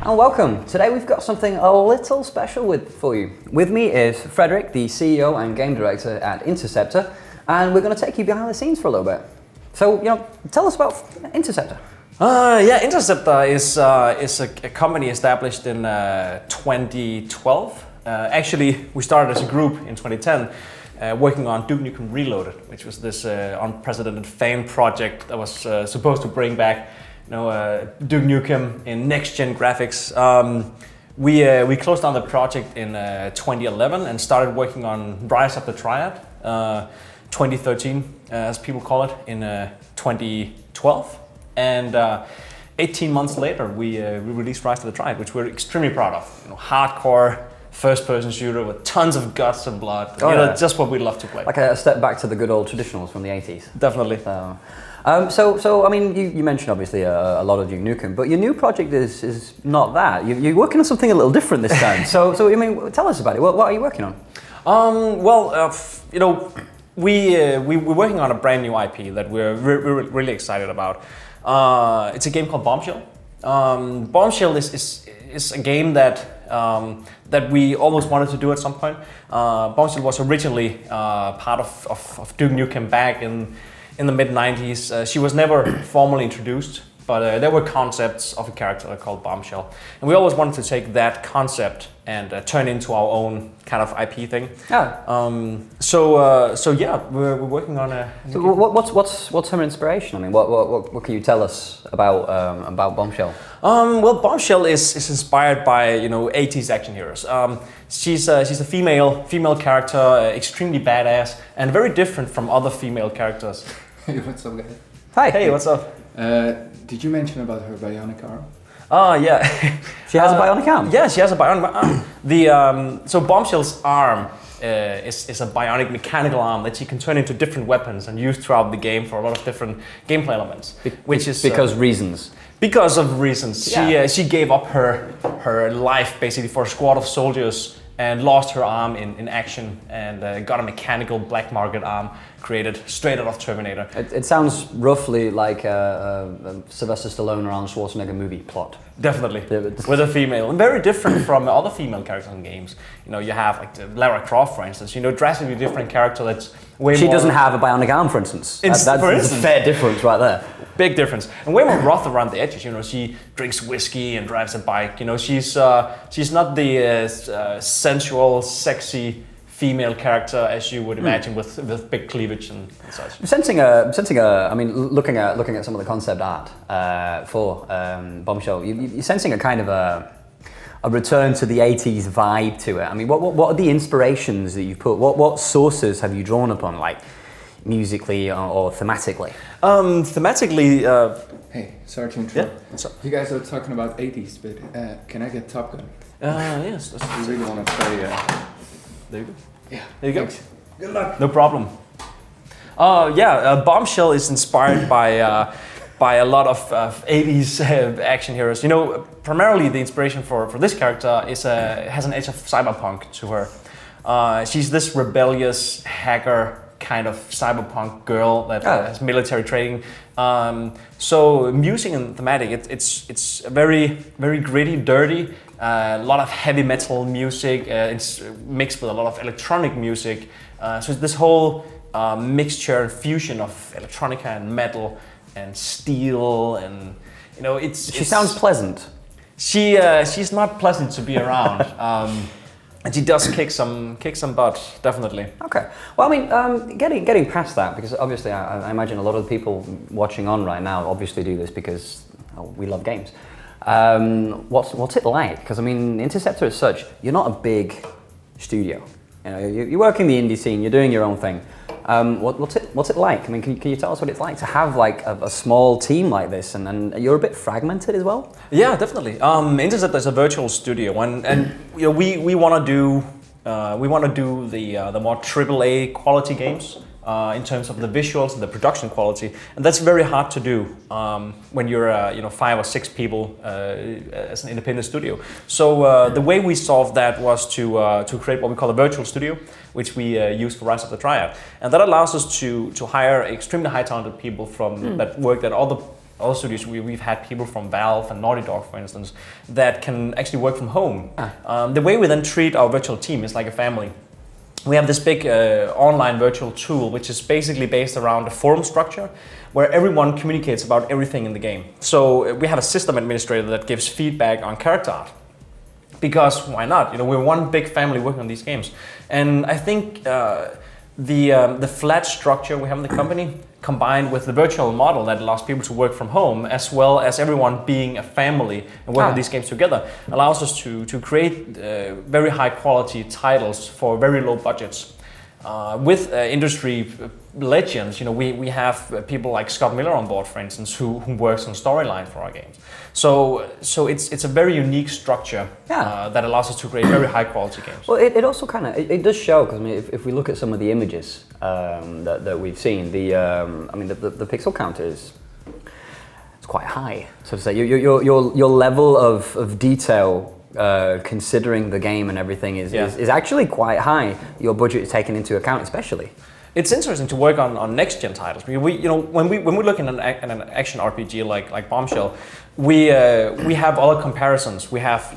And welcome. Today we've got something a little special for you. With me is Frederick, the CEO and game director at Interceptor, and we're going to take you behind the scenes for a little bit. So, tell us about Interceptor. Interceptor is a company established in 2012. Actually, we started as a group in 2010, working on Duke Nukem Reloaded, which was this unprecedented fan project that was supposed to bring back, Duke Nukem in next-gen graphics. We closed down the project in 2011 and started working on Rise of the Triad, 2013, as people call it, in 2012. And 18 months later, we released Rise of the Triad, which we're extremely proud of. Hardcore first-person shooter with tons of guts and blood. Just what we love to play. Like a step back to the good old traditionals from the 80s. Definitely. So I mean, you mentioned obviously a lot of Duke Nukem, but your new project is not that. You're working on something a little different this time. So I mean, tell us about it. What are you working on? We're working on a brand new IP that we're really excited about. It's a game called Bombshell. Bombshell is a game that we almost wanted to do at some point. Bombshell was originally part of Duke Nukem back in the mid-90s. She was never formally introduced, but there were concepts of a character called Bombshell. And we always wanted to take that concept and turn into our own kind of IP thing. We're working on a... So what's her inspiration? I mean, what can you tell us about Bombshell? Bombshell is inspired by 80s action heroes. She's a female character, extremely badass, and very different from other female characters. Hey, what's up, guys? Hi. Hey, what's up? Did you mention about her bionic arm? Yeah. She has a bionic arm? Yeah, she has a bionic arm. So Bombshell's arm is a bionic mechanical arm that she can turn into different weapons and use throughout the game for a lot of different gameplay elements. Reasons. Because of reasons. Yeah. She gave up her life basically for a squad of soldiers and lost her arm in action and got a mechanical black market arm created straight out of Terminator. It sounds roughly like a Sylvester Stallone or Arnold Schwarzenegger movie plot. Definitely, with a female. And very different from other female characters in games. You have like Lara Croft, for instance, drastically different character that's way more... She doesn't have a bionic arm, for instance. That's a fair difference right there. Big difference. And way more rough around the edges. She drinks whiskey and drives a bike. She's not the sensual, sexy female character as you would imagine with big cleavage and such. I mean, looking at some of the concept art for Bombshell, you're sensing a kind of a return to the 80s vibe to it. I mean, what are the inspirations that you put? What sources have you drawn upon, like musically or thematically? Thematically. Hey, sorry to interrupt. Yeah. You guys are talking about 80s, but can I get Top Gun? Yes. I really want to play. There you go. Yeah. There you go. Thanks. Good luck. No problem. Bombshell is inspired by a lot of 80s action heroes. Primarily the inspiration for this character has an edge of cyberpunk to her. She's this rebellious hacker kind of cyberpunk girl that has military training. So music and thematic, it's very, very gritty, dirty. A lot of heavy metal music. It's mixed with a lot of electronic music. So it's this whole mixture and fusion of electronica and metal and steel, and She sounds pleasant. She's not pleasant to be around. And she does kick some butt, definitely. Okay. Well, I mean, getting past that, because obviously I imagine a lot of the people watching on right now obviously do this because we love games. What's it like? Because I mean, Interceptor as such, you're not a big studio. You work in the indie scene, you're doing your own thing. What's it like? I mean, can you tell us what it's like to have like a small team like this, and you're a bit fragmented as well? Yeah, definitely. Interceptor is a virtual studio, and we want to do the more AAA quality games. In terms of the visuals and the production quality, and that's very hard to do when you're 5 or 6 people as an independent studio. So the way we solved that was to create what we call a virtual studio, which we use for Rise of the Triad, and that allows us to hire extremely high talented people from that worked at other other studios, we've had people from Valve and Naughty Dog, for instance, that can actually work from home. The way we then treat our virtual team is like a family. We have this big online virtual tool, which is basically based around a forum structure, where everyone communicates about everything in the game. So we have a system administrator that gives feedback on character art. Because why not? We're one big family working on these games. And I think the flat structure we have in the company, combined with the virtual model that allows people to work from home, as well as everyone being a family and work on these games together, allows us to create very high quality titles for very low budgets. With industry legends, we have people like Scott Miller on board, for instance, who works on storyline for our games. So it's a very unique structure that allows us to create very high quality games. Well, it also kind of it does show, because if we look at some of the images that we've seen, the pixel counter it's quite high, so to say. Your level of detail, considering the game and everything, is actually quite high. Your budget is taken into account, especially. It's interesting to work on next gen titles. When we look at an action RPG like Bombshell, we have other comparisons. We have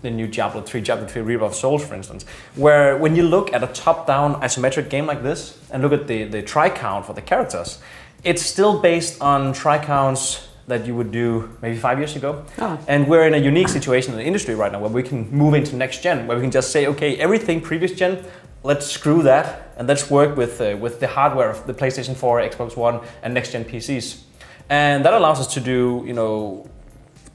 the new Diablo 3 Reaper of Souls, for instance, where when you look at a top-down isometric game like this and look at the try count for the characters, it's still based on try counts that you would do maybe 5 years ago. And we're in a unique situation in the industry right now where we can move into next gen, where we can just say, okay, everything previous gen, let's screw that and let's work with the hardware of the PlayStation 4, Xbox One, and next gen PCs. And that allows us to do,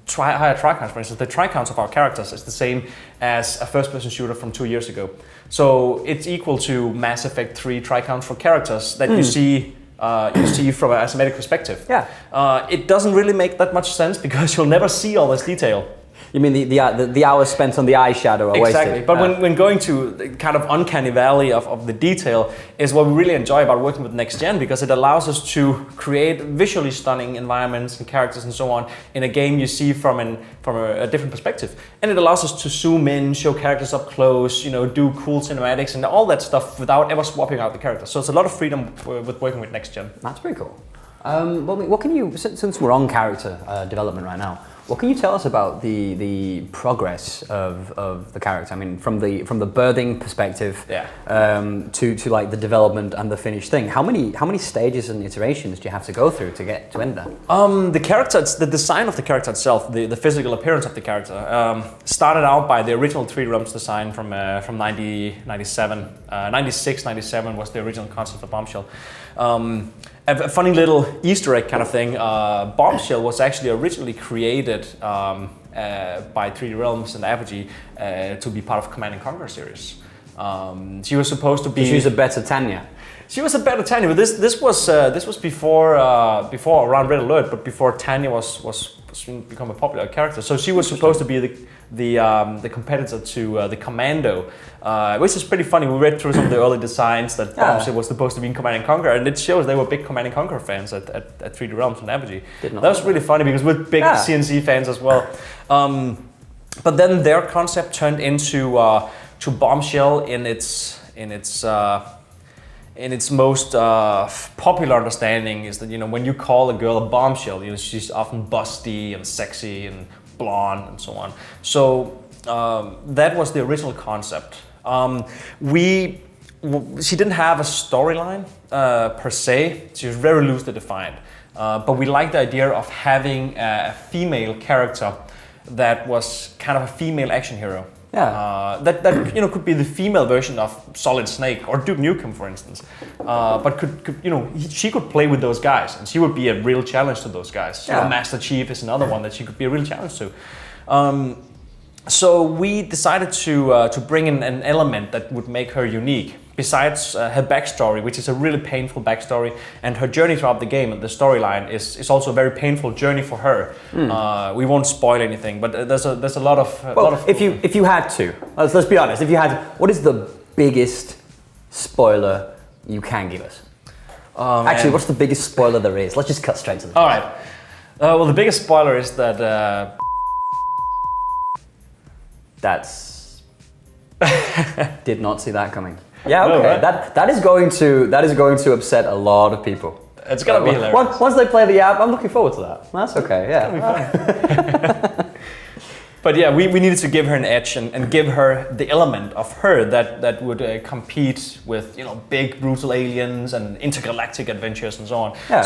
higher try counts. For instance, the try counts of our characters is the same as a first-person shooter from 2 years ago. So it's equal to Mass Effect 3 try counts for characters that you see from an isometric perspective. It doesn't really make that much sense because you'll never see all this detail. You mean the hours spent on the eyeshadow are wasted? Exactly, but when going to the kind of uncanny valley of the detail is what we really enjoy about working with Next Gen, because it allows us to create visually stunning environments and characters and so on in a game you see from a different perspective. And it allows us to zoom in, show characters up close, do cool cinematics and all that stuff without ever swapping out the characters. So it's a lot of freedom with working with Next Gen. That's pretty cool. What can you, since we're on character development right now, what can you tell us about the progress of the character? I mean, from the birthing perspective, to like the development and the finished thing. How many stages and iterations do you have to go through to get to end there? The design of the character itself, the physical appearance of the character, started out by the original 3D realms design from 97. 96, 97 was the original concept of Bombshell. A funny little Easter egg kind of thing, Bombshell was actually originally created by 3D Realms and Apogee to be part of Command & Conquer series. She was supposed to be... She was a better Tanya. She was a better Tanya, but this was before around Red Alert, but before Tanya was become a popular character. So she was supposed to be the competitor to the Commando, which is pretty funny. We read through some of the early designs that Bombshell was supposed to be in Command & Conquer, and it shows they were big Command & Conquer fans at 3D Realms and Apogee. That was really funny because we're big CNC fans as well. But then their concept turned into to Bombshell in its most popular understanding is that when you call a girl a bombshell, she's often busty and sexy and blonde and so on. So that was the original concept. She didn't have a storyline per se. She was very loosely defined. But we liked the idea of having a female character that was kind of a female action hero. That could be the female version of Solid Snake or Duke Nukem, for instance. But she could play with those guys, and she would be a real challenge to those guys. Master Chief is another one that she could be a real challenge to. So we decided to bring in an element that would make her unique. Besides her backstory, which is a really painful backstory, and her journey throughout the game and the storyline is also a very painful journey for her. We won't spoil anything, but there's a lot of. If you had to, let's be honest. If you had, what is the biggest spoiler you can give us? Actually, what's the biggest spoiler there is? Let's just cut straight to the. All right. Well, the biggest spoiler is that. That's. Did not see that coming. Yeah, okay. No, right? That is going to upset a lot of people. It's gonna be hilarious. Once they play the app, I'm looking forward to that. That's okay. Yeah. It's gonna be fun. But yeah, we needed to give her an edge and give her the element of her that would compete with big brutal aliens and intergalactic adventures and so on. Yeah.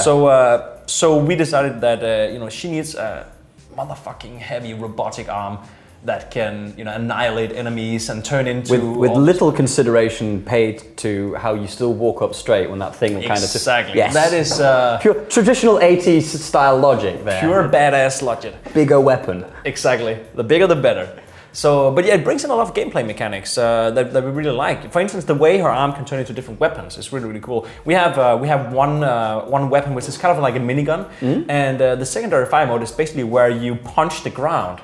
So we decided that she needs a motherfucking heavy robotic arm that can annihilate enemies and turn into with little consideration paid to how you still walk up straight when that thing kind of exactly. Yes. That is pure traditional 80s style logic there. Pure badass logic. Bigger weapon. Exactly. The bigger the better. So, but yeah, it brings in a lot of gameplay mechanics that we really like. For instance, the way her arm can turn into different weapons is really cool. We have one weapon which is kind of like a minigun, and the secondary fire mode is basically where you punch the ground.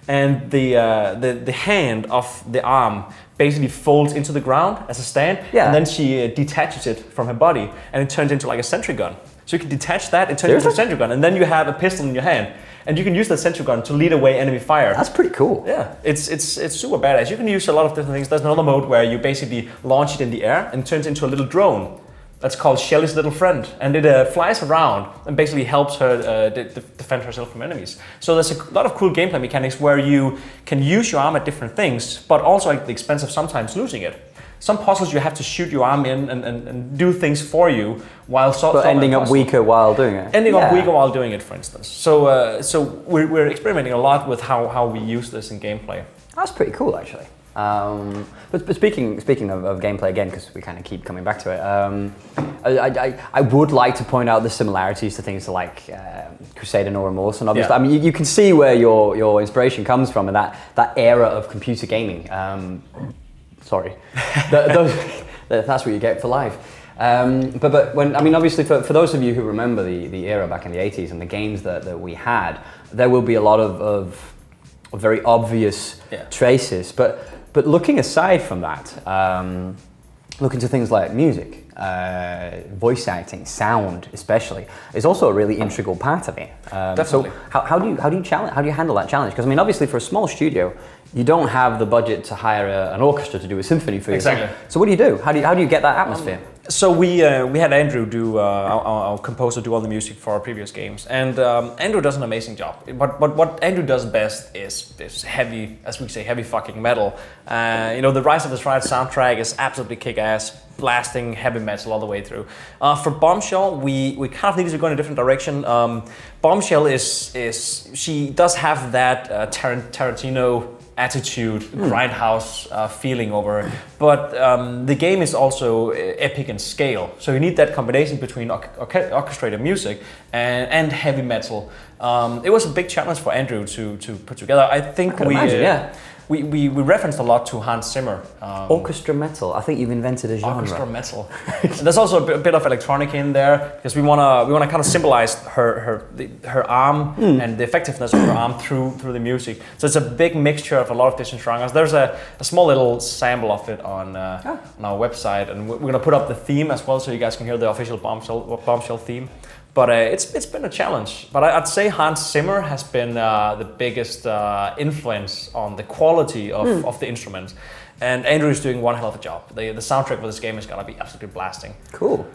And the hand of the arm basically folds into the ground as a stand, and then she detaches it from her body, and it turns into like a sentry gun. So you can detach that, it turns into a sentry gun, and then you have a pistol in your hand, and you can use that sentry gun to lead away enemy fire. That's pretty cool. Yeah, it's super badass. You can use a lot of different things. There's another mode where you basically launch it in the air and it turns into a little drone. That's called Shelly's little friend, and it flies around and basically helps her defend herself from enemies. So there's a lot of cool gameplay mechanics where you can use your arm at different things, but also at the expense of sometimes losing it. Some puzzles you have to shoot your arm in and do things for you while ending up weaker while doing it. Ending up weaker while doing it, for instance. So we're experimenting a lot with how we use this in gameplay. That's pretty cool, actually. But speaking of gameplay again, because we kind of keep coming back to it, I would like to point out the similarities to things like Crusader No Remorse, and obviously, I mean, you can see where your inspiration comes from in that era of computer gaming. Sorry, that's what you get for life. But when obviously for those of you who remember the era back in the 80s and the games that we had, there will be a lot of very obvious traces. But looking aside from that, looking to things like music, voice acting, sound especially, is also a really integral part of it. Definitely. So how do you handle that challenge? Because I mean, obviously for a small studio, you don't have the budget to hire an orchestra to do a symphony for you. Exactly. So what do you do? How do you get that atmosphere? So we had Andrew do our composer do all the music for our previous games, and Andrew does an amazing job. But what Andrew does best is heavy, as we say, heavy fucking metal. The Rise of the Triad soundtrack is absolutely kick-ass, blasting heavy metal all the way through. For Bombshell, we kind of needed to go in a different direction. Bombshell she does have that Tarantino attitude, grindhouse feeling over her. But the game is also epic in scale. So you need that combination between orchestrated music and heavy metal. It was a big challenge for Andrew to put together. I think we referenced a lot to Hans Zimmer. Orchestra metal. I think you've invented a genre. Orchestra metal. There's also a bit of electronic in there because we wanna kind of symbolize her arm and the effectiveness of her arm through the music. So it's a big mixture of a lot of different genres. There's a small little sample of it on our website, and we're gonna put up the theme as well, so you guys can hear the official Bombshell theme. But it's been a challenge. But I'd say Hans Zimmer has been the biggest influence on the quality of the instruments. And Andrew is doing one hell of a job. The soundtrack for this game is gonna be absolutely blasting. Cool.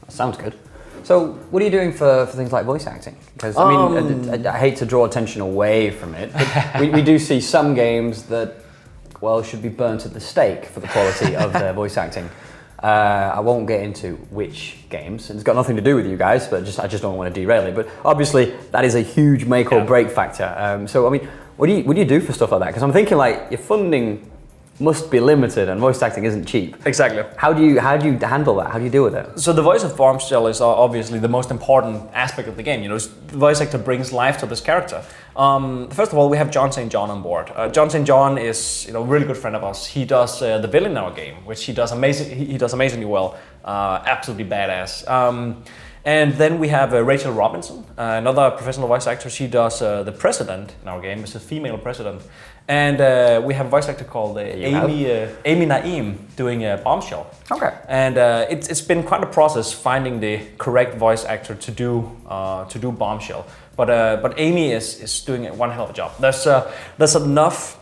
That sounds good. So what are you doing for things like voice acting? Because I mean, I hate to draw attention away from it, but we do see some games that, well, should be burnt at the stake for the quality of their voice acting. I won't get into which games, and it's got nothing to do with you guys, but I just don't want to derail it. But obviously, that is a huge make or break factor. So I mean, what do you do for stuff like that? Because I'm thinking like your funding must be limited, and voice acting isn't cheap. Exactly. How do you handle that? How do you deal with it? So the voice of Bombshell is obviously the most important aspect of the game. The voice actor brings life to this character. First of all, we have John St. John on board. John St. John is a really good friend of ours. He does the villain in our game, which he does amazingly well. Absolutely badass. And then we have Rachel Robinson, another professional voice actor. She does the president in our game. It's a female president. And we have a voice actor called Amy Naeem doing Bombshell. Okay. And it's been quite a process finding the correct voice actor to do Bombshell. But Amy is doing one hell of a job. There's enough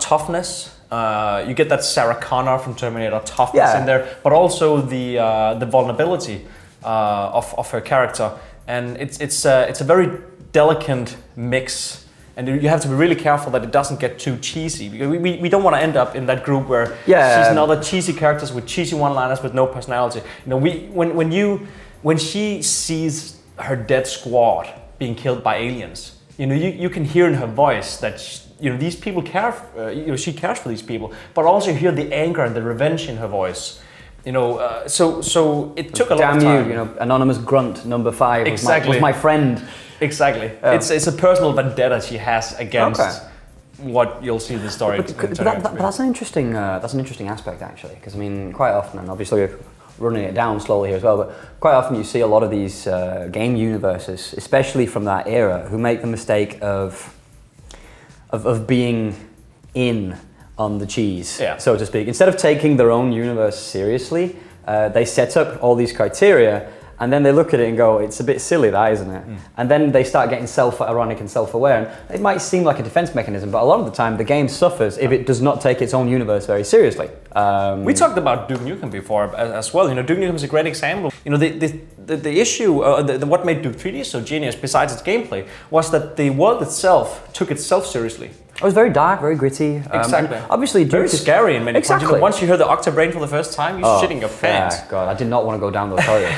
toughness. You get that Sarah Connor from Terminator toughness in there, but also the vulnerability. of her character, and it's a very delicate mix. And you have to be really careful that it doesn't get too cheesy, because we don't want to end up in that group where she's another cheesy characters with cheesy one-liners with no personality. You know, when she sees her dead squad being killed by aliens, you know, you can hear in her voice that these people care. She cares for these people, but also hear the anger and the revenge in her voice. You know, so it took a lot of time. Damn you, you know, anonymous grunt number 5 was my friend. Exactly. It's a personal vendetta she has against what you'll see in the story. But that's an interesting aspect, actually, because I mean, quite often, and obviously we're running it down slowly here as well, but quite often you see a lot of these game universes, especially from that era, who make the mistake of being in on the cheese, so to speak. Instead of taking their own universe seriously, they set up all these criteria. And then they look at it and go, it's a bit silly, that, isn't it? And then they start getting self-ironic and self-aware. And it might seem like a defense mechanism, but a lot of the time the game suffers if it does not take its own universe very seriously. We talked about Duke Nukem before as well. You know, Duke Nukem is a great example. You know, the issue, what made Duke 3D so genius, besides its gameplay, was that the world itself took itself seriously. It was very dark, very gritty. Exactly. Obviously, very scary in many points. You know, once you hear the Octobrain for the first time, you're shitting your pants. Yeah, God, I did not want to go down those corridors.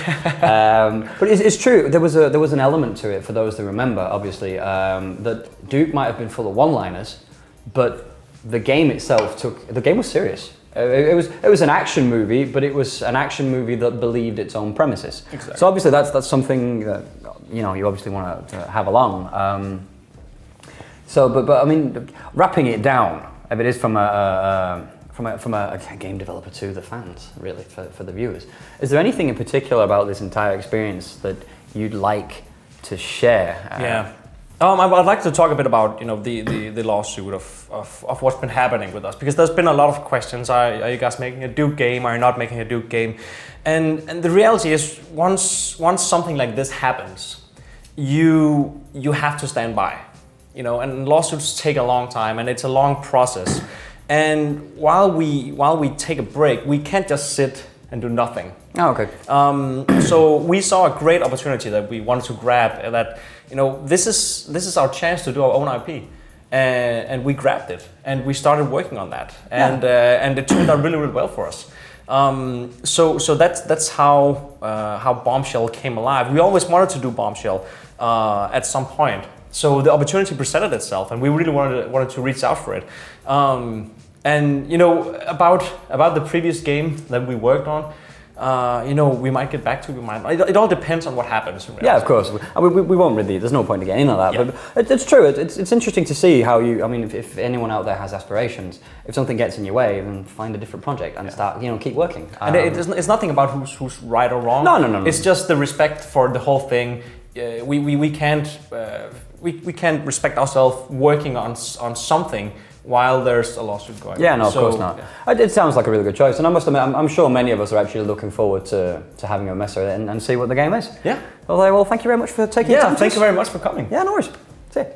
But it's true. There was an element to it for those that remember. Obviously, that Duke might have been full of one-liners, but the game itself the game was serious. It was an action movie, but it was an action movie that believed its own premises. Exactly. So obviously that's something that you obviously want to have along. But I mean, wrapping it down, if it is from a game developer to the fans, really, for the viewers, is there anything in particular about this entire experience that you'd like to share? I'd like to talk a bit about the lawsuit of what's been happening with us, because there's been a lot of questions. Are you guys making a Duke game? Are you not making a Duke game? And the reality is, once something like this happens, you have to stand by. You know, and lawsuits take a long time, and it's a long process. And while we take a break, we can't just sit and do nothing. Oh, okay. So we saw a great opportunity that we wanted to grab. That this is our chance to do our own IP, and we grabbed it, and we started working on that, and it turned out really, really well for us. So that's how Bombshell came alive. We always wanted to do Bombshell at some point. So the opportunity presented itself, and we really wanted to reach out for it. And about the previous game that we worked on, we might get back to it. It all depends on what happens. Yeah, of course. I mean, we won't really. There's no point in getting into that. Yeah. But it's true. It's interesting to see how you. I mean, if anyone out there has aspirations, if something gets in your way, then find a different project and start. Keep working. And it's nothing about who's right or wrong. No. It's just the respect for the whole thing. We can't respect ourselves working on something while there's a lawsuit going on. Yeah, no, of course not. Yeah. It sounds like a really good choice, and I must admit, I'm sure many of us are actually looking forward to having a mess with it and see what the game is. Yeah. Well, thank you very much for taking the time. Thank you very much for coming. Yeah, no worries. See you.